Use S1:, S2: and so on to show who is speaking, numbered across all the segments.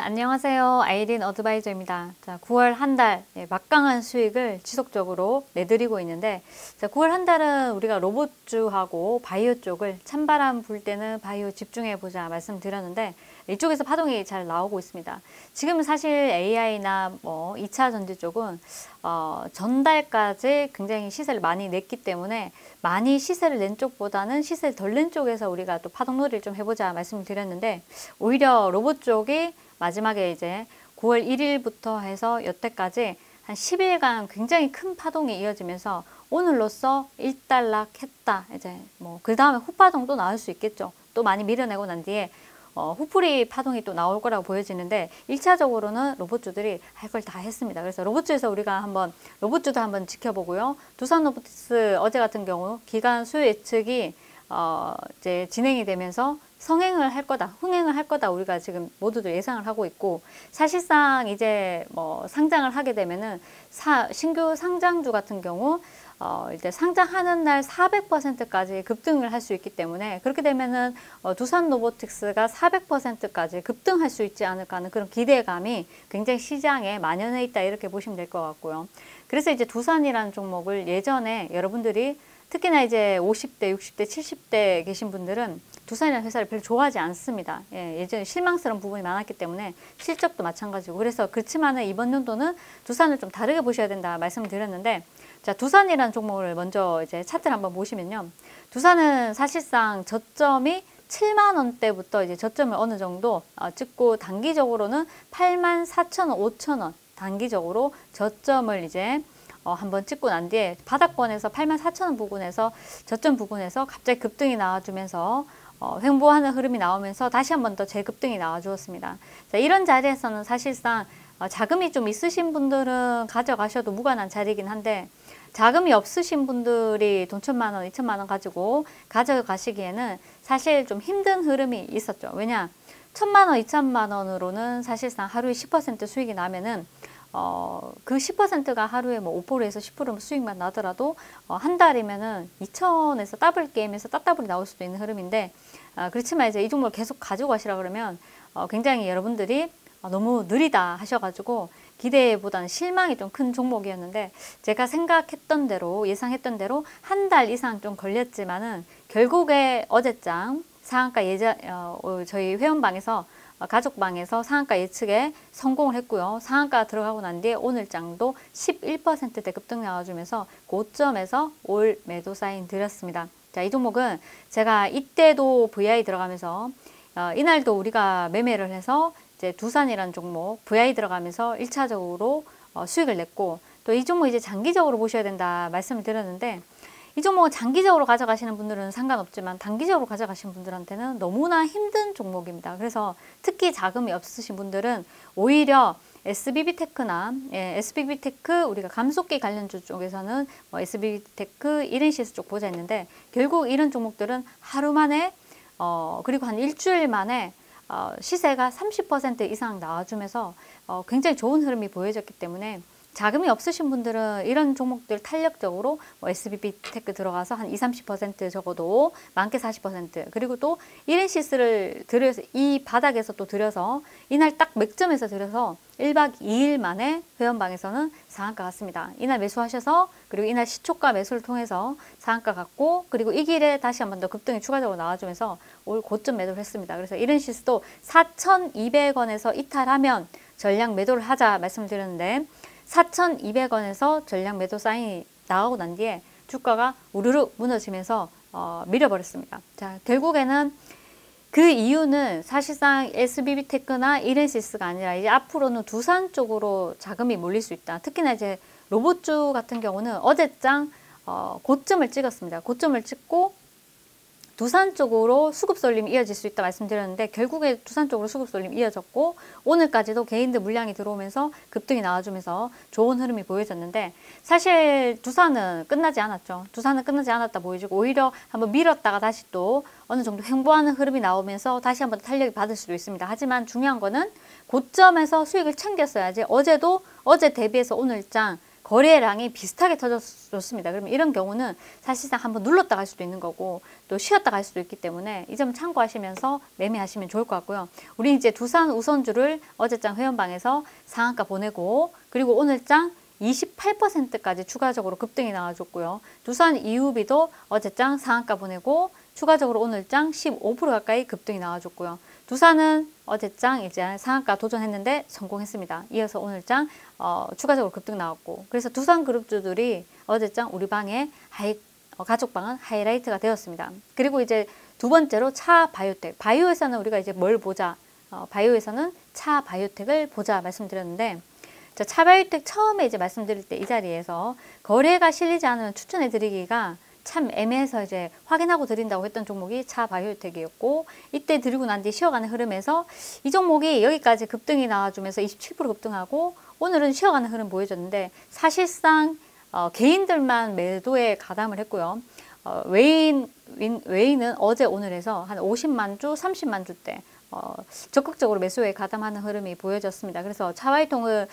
S1: 안녕하세요. 아이린 어드바이저입니다. 자, 9월 한 달 막강한 수익을 지속적으로 내드리고 있는데, 자, 9월 한 달은 우리가 로봇주하고 바이오 쪽을 찬바람 불 때는 바이오 집중해 보자 말씀드렸는데, 이쪽에서 파동이 잘 나오고 있습니다. 지금 사실 AI나 뭐 2차 전지 쪽은 전달까지 굉장히 시세를 많이 냈기 때문에 많이 시세를 낸 쪽보다는 시세를 덜 낸 쪽에서 우리가 또 파동놀이를 좀 해보자 말씀드렸는데, 오히려 로봇 쪽이 마지막에 이제 9월 1일부터 해서 여태까지 한 10일간 굉장히 큰 파동이 이어지면서 오늘로써 일단락했다. 이제 뭐 그 다음에 후파동 또 나올 수 있겠죠. 또 많이 밀어내고 난 뒤에 후프리 파동이 또 나올 거라고 보여지는데, 1차적으로는 로봇주들이 할 걸 다 했습니다. 그래서 로봇주에서 우리가 한번 로봇주도 한번 지켜보고요. 두산 로보틱스 어제 같은 경우 기간 수요 예측이 이제 진행이 되면서 성행을 할 거다, 흥행을 할 거다, 우리가 지금 모두들 예상을 하고 있고, 사실상 이제 뭐 상장을 하게 되면은 신규 상장주 같은 경우 이제 상장하는 날 400%까지 급등을 할 수 있기 때문에, 그렇게 되면은 두산 로보틱스가 400%까지 급등할 수 있지 않을까 하는 그런 기대감이 굉장히 시장에 만연해 있다, 이렇게 보시면 될 것 같고요. 그래서 이제 두산이라는 종목을 예전에 여러분들이 특히나 이제 50대, 60대, 70대 계신 분들은 두산이라는 회사를 별로 좋아하지 않습니다. 예전에 실망스러운 부분이 많았기 때문에, 실적도 마찬가지고. 그래서 그렇지만은 이번 연도는 두산을 좀 다르게 보셔야 된다 말씀을 드렸는데, 자, 두산이라는 종목을 먼저 이제 차트를 한번 보시면요. 두산은 사실상 저점이 7만 원대부터 이제 저점을 어느 정도 찍고, 단기적으로는 8만 4천 원, 5천 원 단기적으로 저점을 이제 한번 찍고 난 뒤에 바닥권에서 8만 4천 원 부근에서 저점 부근에서 갑자기 급등이 나와주면서 횡보하는 흐름이 나오면서 다시 한 번 더 재급등이 나와주었습니다. 자, 이런 자리에서는 사실상 자금이 좀 있으신 분들은 가져가셔도 무관한 자리이긴 한데, 자금이 없으신 분들이 돈 1,000만 원, 2,000만 원 가지고 가져가시기에는 사실 좀 힘든 흐름이 있었죠. 왜냐? 1,000만 원, 2,000만 원으로는 사실상 하루에 10% 수익이 나면은 그 10%가 하루에 뭐 5%에서 10% 수익만 나더라도 한 달이면은 2천에서 더블 게임에서 따따블이 나올 수도 있는 흐름인데, 그렇지만 이제 이 종목을 계속 가지고 가시라 그러면 굉장히 여러분들이 너무 느리다 하셔가지고 기대보다는 실망이 좀 큰 종목이었는데, 제가 생각했던 대로, 예상했던 대로 한 달 이상 좀 걸렸지만은 결국에 어제장 상한가 저희 회원방에서 가족방에서 상한가 예측에 성공을 했고요. 상한가 들어가고 난 뒤에 오늘장도 11%대 급등 나와주면서 고점에서 올 매도 사인 드렸습니다. 자, 이 종목은 제가 이때도 VI 들어가면서 이날도 우리가 매매를 해서 이제 두산이라는 종목 VI 들어가면서 1차적으로 수익을 냈고, 또 이 종목 이제 장기적으로 보셔야 된다 말씀을 드렸는데, 이 종목은 장기적으로 가져가시는 분들은 상관없지만 단기적으로 가져가시는 분들한테는 너무나 힘든 종목입니다. 그래서 특히 자금이 없으신 분들은 오히려 SBB테크나 SBB테크, 우리가 감속기 관련주 쪽에서는 SBB테크, 이렌시스 쪽 보자 했는데, 결국 이런 종목들은 하루 만에 그리고 한 일주일 만에 시세가 30% 이상 나와주면서 굉장히 좋은 흐름이 보여졌기 때문에, 자금이 없으신 분들은 이런 종목들 탄력적으로 SBB테크 들어가서 한 20-30% 적어도 많게 40%, 그리고 또 이렌시스를 들여서 이 바닥에서 또 들여서 이날 딱 맥점에서 들여서 1박 2일 만에 회원방에서는 상한가 갔습니다. 이날 매수하셔서, 그리고 이날 시초가 매수를 통해서 상한가 갔고, 그리고 이 길에 다시 한 번 더 급등이 추가적으로 나와주면서 올 고점 매도를 했습니다. 그래서 이렌시스도 4,200원에서 이탈하면 전량 매도를 하자 말씀을 드렸는데, 4,200원에서 전량 매도 사인이 나가고 난 뒤에 주가가 우르르 무너지면서 밀어버렸습니다. 자, 결국에는 그 이유는 사실상 SBB테크나 이렌시스가 아니라 이제 앞으로는 두산 쪽으로 자금이 몰릴 수 있다. 특히나 이제 로봇주 같은 경우는 어제장 고점을 찍었습니다. 고점을 찍고 두산 쪽으로 수급 쏠림이 이어질 수 있다 말씀드렸는데, 결국에 두산 쪽으로 수급 쏠림 이어졌고, 오늘까지도 개인들 물량이 들어오면서 급등이 나와주면서 좋은 흐름이 보여졌는데, 사실 두산은 끝나지 않았죠. 두산은 끝나지 않았다 보여지고, 오히려 한번 밀었다가 다시 또 어느 정도 횡보하는 흐름이 나오면서 다시 한번 탄력이 받을 수도 있습니다. 하지만 중요한 거는 고점에서 수익을 챙겼어야지. 어제 대비해서 오늘장 거래량이 비슷하게 터졌습니다. 그러면 이런 경우는 사실상 한번 눌렀다 갈 수도 있는 거고 또 쉬었다 갈 수도 있기 때문에 이 점 참고하시면서 매매하시면 좋을 것 같고요. 우리 이제 두산 우선주를 어제장 회원방에서 상한가 보내고 그리고 오늘장 28%까지 추가적으로 급등이 나와줬고요. 두산 이유비도 어제장 상한가 보내고 추가적으로 오늘장 15% 가까이 급등이 나와줬고요. 두산은 어제장 이제 상한가 도전했는데 성공했습니다. 이어서 오늘장 추가적으로 급등 나왔고 그래서 두산 그룹주들이 어제장 우리 방에 가족방은 하이라이트가 되었습니다. 그리고 이제 두 번째로 차 바이오텍. 바이오에서는 우리가 이제 뭘 보자? 바이오에서는 차 바이오텍을 보자 말씀드렸는데 차 바이오텍 처음에 이제 말씀드릴 때 이 자리에서 거래가 실리지 않으면 추천해 드리기가 참 애매해서 이제 확인하고 드린다고 했던 종목이 차 바이오텍이었고 이때 드리고 난 뒤 쉬어가는 흐름에서 이 종목이 여기까지 급등이 나와주면서 27% 급등하고 오늘은 쉬어가는 흐름 보여줬는데 사실상 개인들만 매도에 가담을 했고요. 외인은 어제 오늘에서 한 50만 주, 30만 주대 적극적으로 매수에 가담하는 흐름이 보여졌습니다. 그래서 차바이통을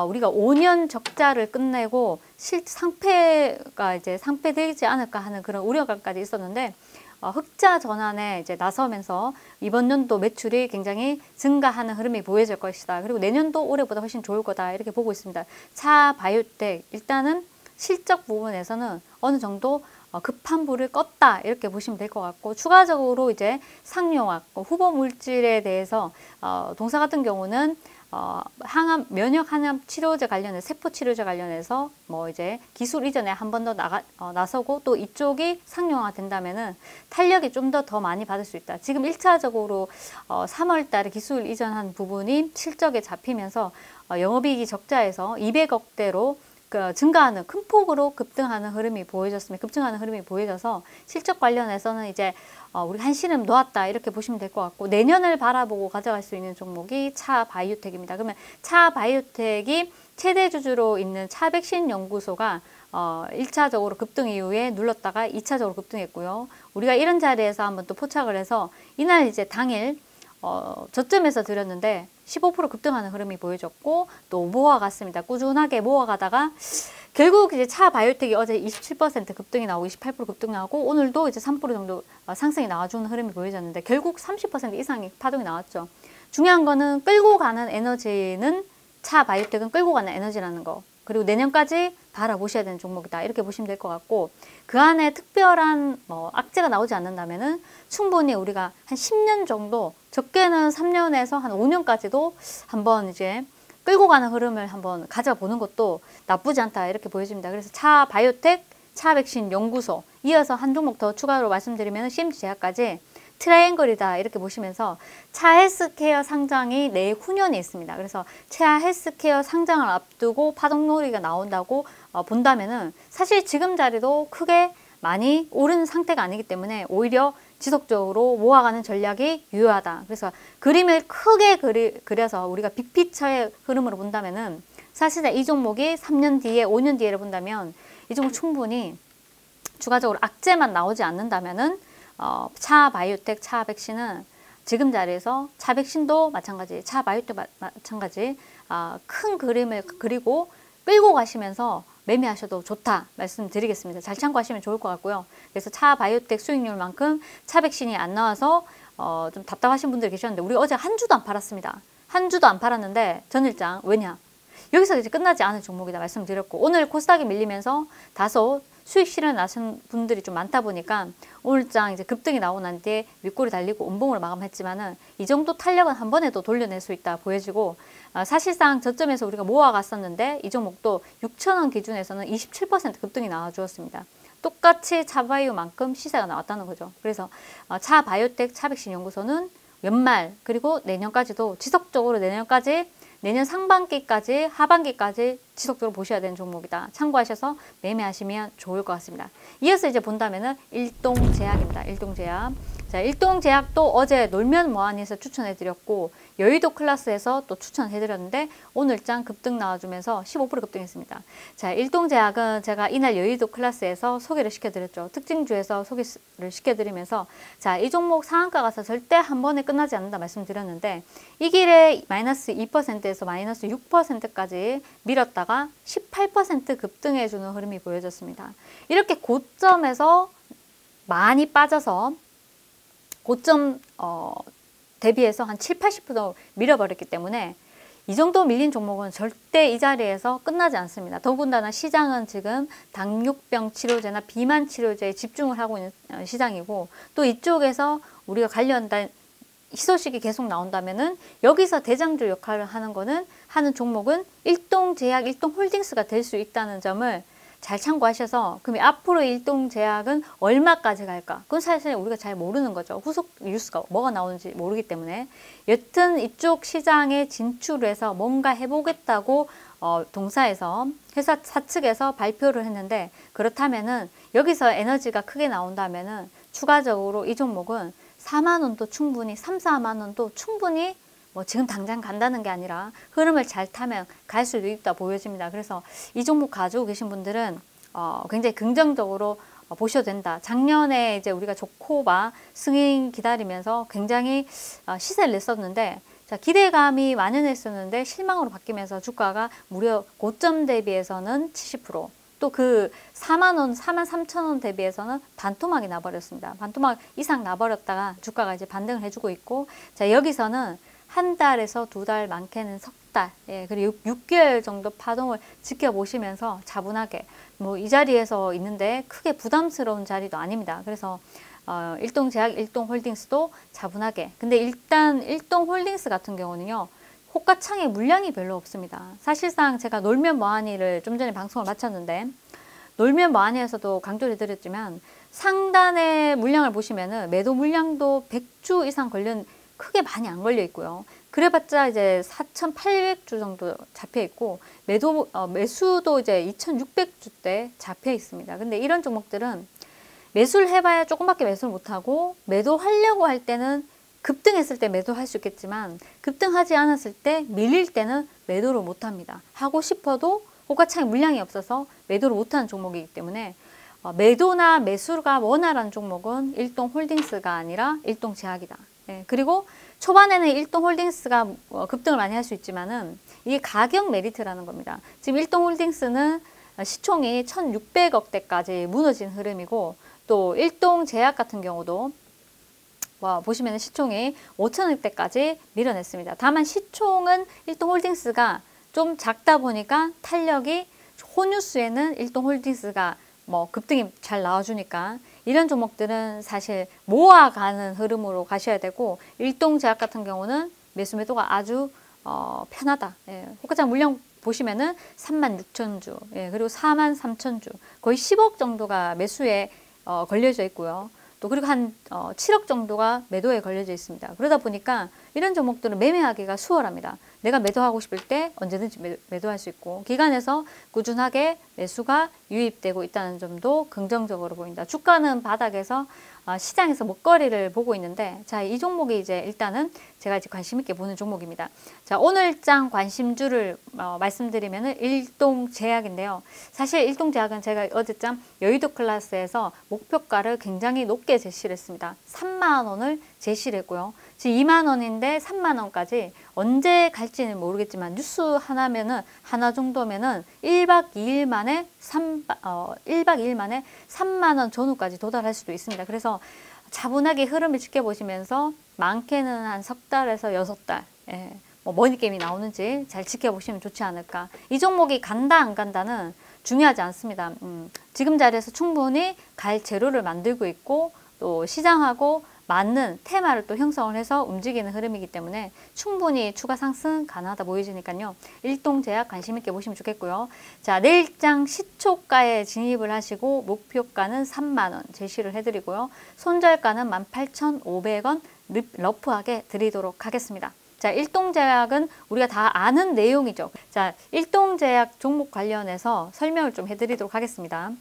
S1: 우리가 5년 적자를 끝내고 상패가 이제 상패되지 않을까 하는 그런 우려감까지 있었는데 흑자 전환에 이제 나서면서 이번 연도 매출이 굉장히 증가하는 흐름이 보여질 것이다. 그리고 내년도 올해보다 훨씬 좋을 거다 이렇게 보고 있습니다. 차 바이오텍 일단은 실적 부분에서는 어느 정도 급한 불을 껐다 이렇게 보시면 될 것 같고 추가적으로 이제 상용학 후보 물질에 대해서 동사 같은 경우는 항암 면역 항암 치료제 관련해 세포 치료제 관련해서 뭐 이제 기술 이전에 한 번 더 나서고 또 이쪽이 상용화 된다면은 탄력이 좀 더 많이 받을 수 있다. 지금 1차적으로 3월 달에 기술 이전한 부분이 실적에 잡히면서 영업이익이 적자에서 200억대로 증가하는 큰 폭으로 급등하는 흐름이 보여졌습니다. 급증하는 흐름이 보여져서 실적 관련해서는 이제 우리 한시름 놓았다 이렇게 보시면 될 것 같고 내년을 바라보고 가져갈 수 있는 종목이 차 바이오텍입니다. 그러면 차 바이오텍이 최대 주주로 있는 차백신 연구소가 1차적으로 급등 이후에 눌렀다가 2차적으로 급등했고요. 우리가 이런 자리에서 한번 또 포착을 해서 이날 이제 당일 저점에서 드렸는데 15% 급등하는 흐름이 보여졌고 또 모아갔습니다. 꾸준하게 모아가다가 결국 이제 차 바이오텍이 어제 27% 급등이 나오고 28% 급등 나오고 오늘도 이제 3% 정도 상승이 나와주는 흐름이 보여졌는데 결국 30% 이상의 파동이 나왔죠. 중요한 거는 끌고 가는 에너지는 차 바이오텍은 끌고 가는 에너지라는 거. 그리고 내년까지 바라보셔야 되는 종목이다. 이렇게 보시면 될 것 같고 그 안에 특별한 악재가 나오지 않는다면은 충분히 우리가 한 10년 정도 적게는 3년에서 한 5년까지도 한번 이제 끌고 가는 흐름을 한번 가져보는 것도 나쁘지 않다. 이렇게 보여집니다. 그래서 차 바이오텍, 차 백신 연구소 이어서 한 종목 더 추가로 말씀드리면 CMG 제약까지 트라이앵글이다 이렇게 보시면서 차 헬스케어 상장이 내후년에 있습니다. 그래서 차 헬스케어 상장을 앞두고 파동놀이가 나온다고 본다면은 사실 지금 자리도 크게 많이 오른 상태가 아니기 때문에 오히려 지속적으로 모아가는 전략이 유효하다. 그래서 그림을 크게 그려서 우리가 빅피처의 흐름으로 본다면은 사실은 이 종목이 3년 뒤에 5년 뒤에를 본다면 이 종목 충분히 추가적으로 악재만 나오지 않는다면은 차 바이오텍, 차 백신은 지금 자리에서 차 백신도 마찬가지, 차 바이오텍 마찬가지 큰 그림을 그리고 끌고 가시면서 매매하셔도 좋다 말씀드리겠습니다. 잘 참고하시면 좋을 것 같고요. 그래서 차 바이오텍 수익률만큼 차 백신이 안 나와서 좀 답답하신 분들 계셨는데 우리 어제 한 주도 안 팔았습니다. 한 주도 안 팔았는데 전일장 왜냐? 여기서 이제 끝나지 않은 종목이다 말씀드렸고 오늘 코스닥이 밀리면서 다소 수익 실현하신 분들이 좀 많다 보니까 오늘장 이제 급등이 나오고 난 뒤에 윗골이 달리고 음봉으로 마감했지만은 이 정도 탄력은 한 번에도 돌려낼 수 있다 보여지고 사실상 저점에서 우리가 모아갔었는데 이 종목도 6,000원 기준에서는 27% 급등이 나와주었습니다. 똑같이 차바이오만큼 시세가 나왔다는 거죠. 그래서 차 바이오텍 차백신 연구소는 연말 그리고 내년까지도 지속적으로 내년 상반기까지 하반기까지 지속적으로 보셔야 되는 종목이다. 참고하셔서 매매하시면 좋을 것 같습니다. 이어서 이제 본다면은 일동제약입니다. 일동제약. 자, 일동제약도 어제 놀면 뭐하니에서 추천해 드렸고 여의도 클래스에서 또 추천해드렸는데 오늘장 급등 나와주면서 15% 급등했습니다. 자, 일동제약은 제가 이날 여의도 클래스에서 소개를 시켜드렸죠. 특징주에서 소개를 시켜드리면서 자, 이 종목 상한가 가서 절대 한 번에 끝나지 않는다 말씀드렸는데 이 길에 마이너스 2%에서 마이너스 6%까지 밀었다가 18% 급등해주는 흐름이 보여졌습니다. 이렇게 고점에서 많이 빠져서 고점 대비해서 한 7, 80% 밀어버렸기 때문에 이 정도 밀린 종목은 절대 이 자리에서 끝나지 않습니다. 더군다나 시장은 지금 당뇨병 치료제나 비만 치료제에 집중을 하고 있는 시장이고 또 이쪽에서 우리가 관련된 희소식이 계속 나온다면은 여기서 대장주 역할을 하는 종목은 일동제약, 일동홀딩스가 될 수 있다는 점을 잘 참고하셔서 그럼 앞으로 일동제약은 얼마까지 갈까? 그건 사실 우리가 잘 모르는 거죠. 후속 뉴스가 뭐가 나오는지 모르기 때문에 여튼 이쪽 시장에 진출해서 뭔가 해보겠다고 동사에서 회사 사측에서 발표를 했는데 그렇다면은 여기서 에너지가 크게 나온다면은 추가적으로 이 종목은 4만 원도 충분히 3, 4만 원도 충분히 뭐 지금 당장 간다는 게 아니라 흐름을 잘 타면 갈 수도 있다 보여집니다. 그래서 이 종목 가지고 계신 분들은 굉장히 긍정적으로 보셔도 된다. 작년에 이제 우리가 조코바 승인 기다리면서 굉장히 시세를 냈었는데 자, 기대감이 만연했었는데 실망으로 바뀌면서 주가가 무려 고점 대비해서는 70%, 또 그 4만 원, 4만 3천 원 대비해서는 반토막이 나버렸습니다. 반토막 이상 나버렸다가 주가가 이제 반등을 해주고 있고 자, 여기서는 한 달에서 두 달, 많게는 석 달, 예, 그리고 6개월 정도 파동을 지켜보시면서 차분하게 뭐 이 자리에서 있는데 크게 부담스러운 자리도 아닙니다. 그래서 일동제약, 일동홀딩스도 차분하게. 근데 일단 일동홀딩스 같은 경우는요. 호가창에 물량이 별로 없습니다. 사실상 제가 놀면 뭐하니를 좀 전에 방송을 마쳤는데 놀면 뭐하니에서도 강조를 해드렸지만 상단의 물량을 보시면은 매도 물량도 100주 이상 크게 많이 안 걸려 있고요. 그래봤자 이제 4,800주 정도 잡혀 있고 매수도 이제 2,600주대 잡혀 있습니다. 근데 이런 종목들은 매수를 해봐야 조금밖에 매수를 못하고 매도하려고 할 때는 급등했을 때 매도할 수 있겠지만 급등하지 않았을 때 밀릴 때는 매도를 못합니다. 하고 싶어도 호가창에 물량이 없어서 매도를 못하는 종목이기 때문에 매도나 매수가 원활한 종목은 일동홀딩스가 아니라 일동제약이다. 예, 그리고 초반에는 일동홀딩스가 급등을 많이 할 수 있지만은 이게 가격 메리트라는 겁니다. 지금 일동홀딩스는 시총이 1,600억대까지 무너진 흐름이고 또 일동제약 같은 경우도 보시면 시총이 5천억대까지 밀어냈습니다. 다만 시총은 일동홀딩스가 좀 작다 보니까 탄력이 호뉴스에는 일동홀딩스가 급등이 잘 나와주니까 이런 종목들은 사실 모아가는 흐름으로 가셔야 되고 일동제약 같은 경우는 매수 매도가 아주 편하다. 예, 호가창 물량 보시면은 36,000주, 예, 그리고 43,000주, 거의 10억 정도가 매수에 걸려져 있고요. 또 그리고 한 7억 정도가 매도에 걸려져 있습니다. 그러다 보니까 이런 종목들은 매매하기가 수월합니다. 내가 매도하고 싶을 때 언제든지 매도할 수 있고 기간에서 꾸준하게 매수가 유입되고 있다는 점도 긍정적으로 보인다. 주가는 바닥에서 시장에서 먹거리를 보고 있는데 자, 이 종목이 이제 일단은 제가 이제 관심 있게 보는 종목입니다. 자, 오늘장 관심주를 말씀드리면은 일동제약인데요. 사실 일동제약은 제가 어제장 여의도 클래스에서 목표가를 굉장히 높게 제시를 했습니다. 3만 원을 제시를 했고요. 지금 2만 원인데 3만 원까지 언제 갈지는 모르겠지만 뉴스 하나 정도면은 1박 2일 만에 3만 원 전후까지 도달할 수도 있습니다. 그래서 차분하게 흐름을 지켜보시면서 많게는 한 석 달에서 6달, 예, 머니게임이 나오는지 잘 지켜보시면 좋지 않을까. 이 종목이 간다 안 간다는 중요하지 않습니다. 지금 자리에서 충분히 갈 재료를 만들고 있고 또 시장하고 맞는 테마를 또 형성을 해서 움직이는 흐름이기 때문에 충분히 추가 상승 가능하다 보여지니까요. 일동제약 관심 있게 보시면 좋겠고요. 자, 내일장 시초가에 진입을 하시고 목표가는 3만 원 제시를 해드리고요. 손절가는 18,500원 러프하게 드리도록 하겠습니다. 자, 일동제약은 우리가 다 아는 내용이죠. 자, 일동제약 종목 관련해서 설명을 좀 해드리도록 하겠습니다.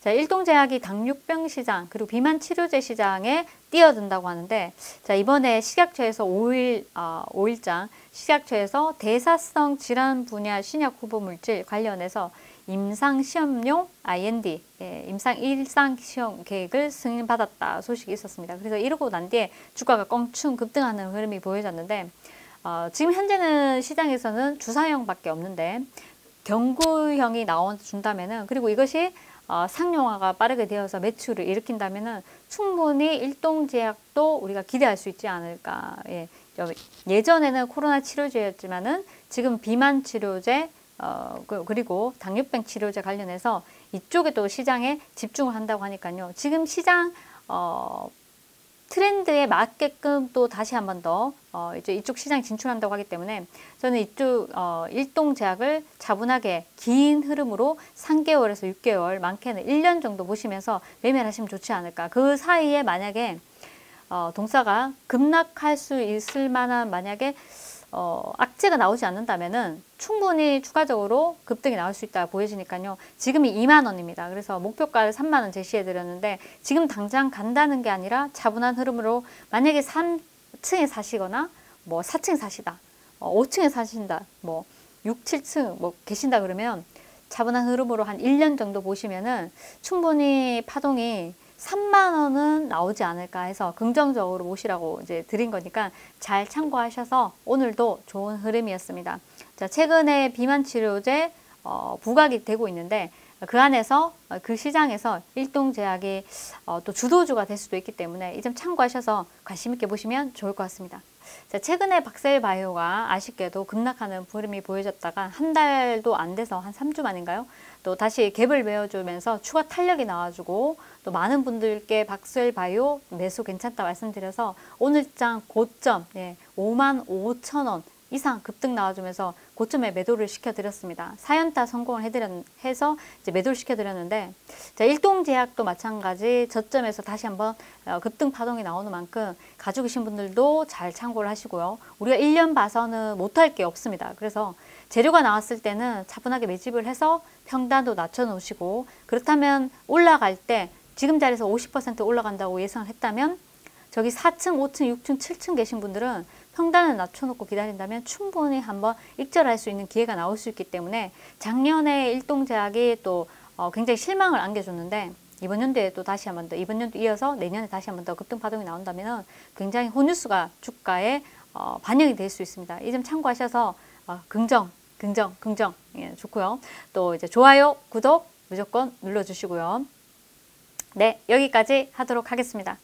S1: 자, 일동제약이 당뇨병 시장 그리고 비만 치료제 시장에 뛰어든다고 하는데, 자, 이번에 식약처에서 5일장 식약처에서 대사성 질환 분야 신약 후보 물질 관련해서 임상시험용 IND, 임상 시험 계획을 승인받았다 소식이 있었습니다. 그래서 이러고 난 뒤에 주가가 껑충 급등하는 흐름이 보여졌는데, 지금 현재는 시장에서는 주사형밖에 없는데 경구형이 나와준다면은, 그리고 이것이 상용화가 빠르게 되어서 매출을 일으킨다면은 충분히 일동제약도 우리가 기대할 수 있지 않을까. 예전에는 코로나 치료제였지만은 지금 비만 치료제 그리고 당뇨병 치료제 관련해서 이쪽에 또 시장에 집중을 한다고 하니까요. 지금 시장 트렌드에 맞게끔 또 다시 한 번 더 이제 이쪽 시장에 진출한다고 하기 때문에 저는 이쪽 일동제약을 차분하게 긴 흐름으로 3개월에서 6개월, 많게는 1년 정도 보시면서 매매를 하시면 좋지 않을까. 그 사이에 만약에 동사가 급락할 수 있을 만한 만약에 악재가 나오지 않는다면은 충분히 추가적으로 급등이 나올 수 있다 보여지니까요. 지금이 2만 원입니다. 그래서 목표가를 3만 원 제시해 드렸는데, 지금 당장 간다는 게 아니라 차분한 흐름으로, 만약에 3층에 사시거나 뭐 4층 사시다, 5층에 사신다, 뭐 6, 7층 뭐 계신다 그러면 차분한 흐름으로 한 1년 정도 보시면은 충분히 파동이 3만 원은 나오지 않을까 해서 긍정적으로 보시라고 이제 드린 거니까 잘 참고하셔서 오늘도 좋은 흐름이었습니다. 자, 최근에 비만 치료제 부각이 되고 있는데, 그 안에서 그 시장에서 일동제약이 또 주도주가 될 수도 있기 때문에 이 점 참고하셔서 관심 있게 보시면 좋을 것 같습니다. 자, 최근에 박셀바이오가 아쉽게도 급락하는 흐름이 보여졌다가 한 달도 안 돼서 한 3주 만인가요? 또 다시 갭을 메워주면서 추가 탄력이 나와주고, 또 많은 분들께 박셀바이오 매수 괜찮다 말씀드려서 오늘장 고점 55,000원 이상 급등 나와주면서 고점에 매도를 시켜드렸습니다. 4연타 성공을 해서 이제 매도를 시켜드렸는데, 자, 일동제약도 마찬가지 저점에서 다시 한번 급등 파동이 나오는 만큼 가지고 계신 분들도 잘 참고를 하시고요. 우리가 1년 봐서는 못할 게 없습니다. 그래서 재료가 나왔을 때는 차분하게 매집을 해서 평단도 낮춰놓으시고, 그렇다면 올라갈 때 지금 자리에서 50% 올라간다고 예상을 했다면 저기 4층, 5층, 6층, 7층 계신 분들은 평단을 낮춰놓고 기다린다면 충분히 한번 익절할 수 있는 기회가 나올 수 있기 때문에, 작년에 일동제약이 또 굉장히 실망을 안겨줬는데 이번 연도에 또 다시 한번 더, 이번 연도 이어서 내년에 다시 한번 더 급등 파동이 나온다면 굉장히 홈뉴스가 주가에 반영이 될 수 있습니다. 이 점 참고하셔서 긍정 좋고요. 또 이제 좋아요, 구독 무조건 눌러주시고요. 네, 여기까지 하도록 하겠습니다.